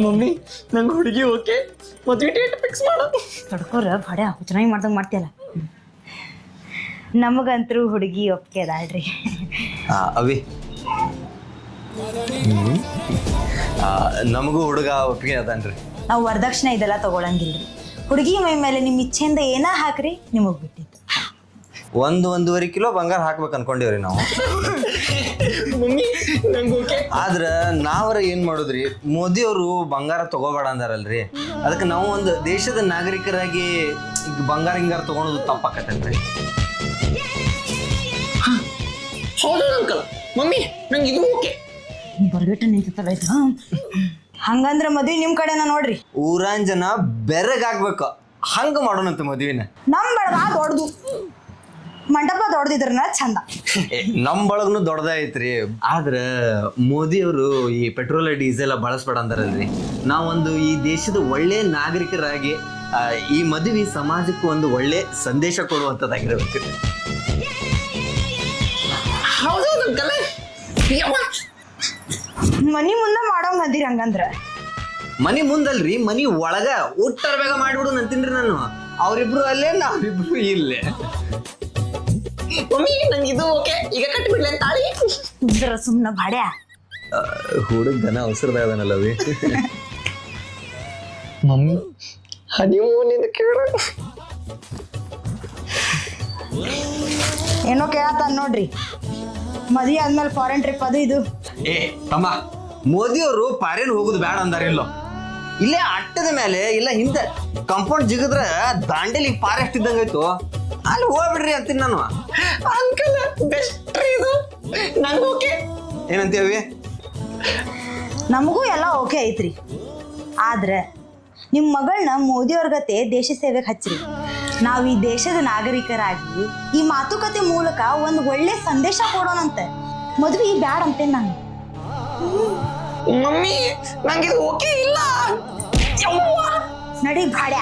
Mummy ನಂಗೆ ಹುಡುಗಿ okay, ಮದುವೆ ಡೇಟ್ ಫಿಕ್ಸ್ ಮಾಡು. ತಡ್ಕೋರ ಬಡ ಚೆನ್ನಾಗಿ ಮಾಡ್ದಂಗೆ ಮಾಡ್ತೀಯಲ್ಲ. ನಮಗಂತರೂ ಹುಡುಗಿ ಒಪ್ಪಿಗೆ ಅದಾಳ್ರಿ. ಅವಿ ನಮಗೂ ಹುಡುಗ ಒಪ್ಪಿಗೆ ಅದಾನ್ರಿ. ನಾವು ವರದಕ್ಷಿಣೆ ಇದೆಲ್ಲ ತಗೊಳಂಗಿಲ್ರಿ. ಹುಡುಗಿ ಮೈ ಮೇಲೆ ನಿಮ್ಮ ಇಚ್ಛೆಯಿಂದ ಏನ ಹಾಕ್ರಿ ನಿಮಗೆ ಬಿಟ್ಟಿತ್ತು. 1-1.5 ಕಿಲೋ ಬಂಗಾರ ಹಾಕ್ಬೇಕು ಅನ್ಕೊಂಡಿವ್ರಿ ನಾವು. ಮಮ್ಮಿ ನಂಗೆ ಓಕೆ. ಆದ್ರ ನಾವ್ರ ಏನ್ ಮಾಡುದ್ರಿ, ಮೋದಿಯವರು ಬಂಗಾರ ತಗೋಬೇಡ ಅಂದಾರಲ್ರಿ, ಅದಕ್ಕೆ ನಾವು ಒಂದು ದೇಶದ ನಾಗರಿಕರಾಗಿ ಈಗ ಬಂಗಾರ ಹಿಂಗಾರ ತಗೊಳೋದು ತಪ್ಪಾಕತ್ತೇನ್ರಿ. ಹೌದು ಅಂಕಲ್. ಮಮ್ಮಿ ನಂಗೆ ಇದು ಓಕೆ. ಬರ್ಬಿಟ್ಟು ನಿಂತಲ್ಲ ಇದು. ಹಂಗಂದ್ರ ಮದ್ವಿ ನಿಮ್ ಕಡೆನ ನೋಡ್ರಿ. ಊರಾನ್ ಜನ ಬೆರಗಾಗ್ಬೇಕು, ಹಂಗ ಮಾಡೋಣಂತ ಮದ್ವಿನ. ನಮ್ ಬೆಳಗ ದೊಡ್ಡದು, ಮಂಟಪ ದೊಡ್ಡದಿದ್ರನ ಚಂದ. ನಮ್ ಬಳಗನು ದೊಡ್ಡದ ಐತ್ರಿ. ಆದ್ರ ಮೋದಿಯವರು ಈ ಪೆಟ್ರೋಲ್ ಡೀಸೆಲ್ ಬಳಸ್ಬೇಡ ಅಂದಾರಲ್ರಿ. ನಾವೊಂದು ಈ ದೇಶದ ಒಳ್ಳೆ ನಾಗರಿಕರಾಗಿ ಈ ಮದುವೆ ಸಮಾಜಕ್ಕೂ ಒಂದು ಒಳ್ಳೆ ಸಂದೇಶ ಕೊಡುವಂಥದ್ದಾಗಿರ್ಬೇಕು. ಹೌದು ಅಂಕಲ್. ಮನಿ ಮುಂದೆ ಮಾಡೋಂಗ್ ಅಂದಿರಿ. ಹಂಗಂದ್ರ ಮನಿ ಮುಂದಲ್ರಿ, ಮನಿ ಒಳಗ ಊಟರ ಬೇಗ ಮಾಡಿಬಿಡು ಅಂತೀನ್ರಿ ನಾನು. ಅವ್ರಿಬ್ರು ಅಲ್ಲೇ, ನಾವಿಬ್ರು ಇಲ್ಲೇ. ಮಮ್ಮಿ ನಂಗೆ ಇದು ಓಕೆ. ಈಗ ಕಟ್ಟಿಬಿಡ್ಲಿ ಅಂತ ತಾಳಿ. ಇದ್ರ ಸುಮ್ನ ಬಾಡ್ಯ ಹುಡುಗ ದನ ಅವಸರದಾಗನಲ್ಲವಿ. ಮಮ್ಮಿ ಹನಿಮೂನ್ ಇದು ಕೇಳ. ಏನೋ ಕೇಳತ್ತಾನ ನೋಡ್ರಿ. ಮದ್ವೆ ಆದ್ಮೇಲೆ ಫಾರಿನ್ ಟ್ರಿಪ್ ಅದು ಇದು. ತಮ್ಮ, ಮೋದಿಯವರು ಫಾರಿನ್ ಹೋಗುದು ಬೇಡ ಅಂದಾರಿಲ್ಲೋ. ಇಲ್ಲೇ ಅಟ್ಟದ ಮೇಲೆ ಇಲ್ಲ ಹಿಂದೆ ಕಂಪೌಂಡ್ ಜಿಗಿದ್ರ ದಾಂಡೇಲಿ ಫಾರೆಸ್ಟ್ ಇದ್ದಂಗಾಯ್ತು, ಅಲ್ಲಿ ಹೋಗ್ಬಿಡ್ರಿ ಅಂತೀನಿ ನಾನು. ಅಂಕಲ್ ಬೆಸ್ಟ್ ಇದು. ನಂಗೆ ಓಕೆ. ಏನಂತೀವಿ? ನಮಗೂ ಎಲ್ಲ ಓಕೆ ಐತ್ರಿ. ಆದ್ರೆ ನಿಮ್ಮ ಮಗಳನ್ನ ಮೋದಿಯವ್ರ ಗತೆ ದೇಶ ಸೇವೆಗೆ ಹಚ್ಚ್ರಿ. ನಾವು ಈ ದೇಶದ ನಾಗರಿಕರಾಗಿ ಈ ಮಾತುಕತೆ ಮೂಲಕ ಒಂದು ಒಳ್ಳೆ ಸಂದೇಶ ಕೊಡೋಣಂತೆ. ಮದ್ವಿ ಬ್ಯಾಡ ಅಂತೇನೆ ನಾನು. ಮಮ್ಮಿ ನಂಗೆ ಇದು ಓಕೆ ಇಲ್ಲ. ನಡಿ ಭಾಡ್ಯ.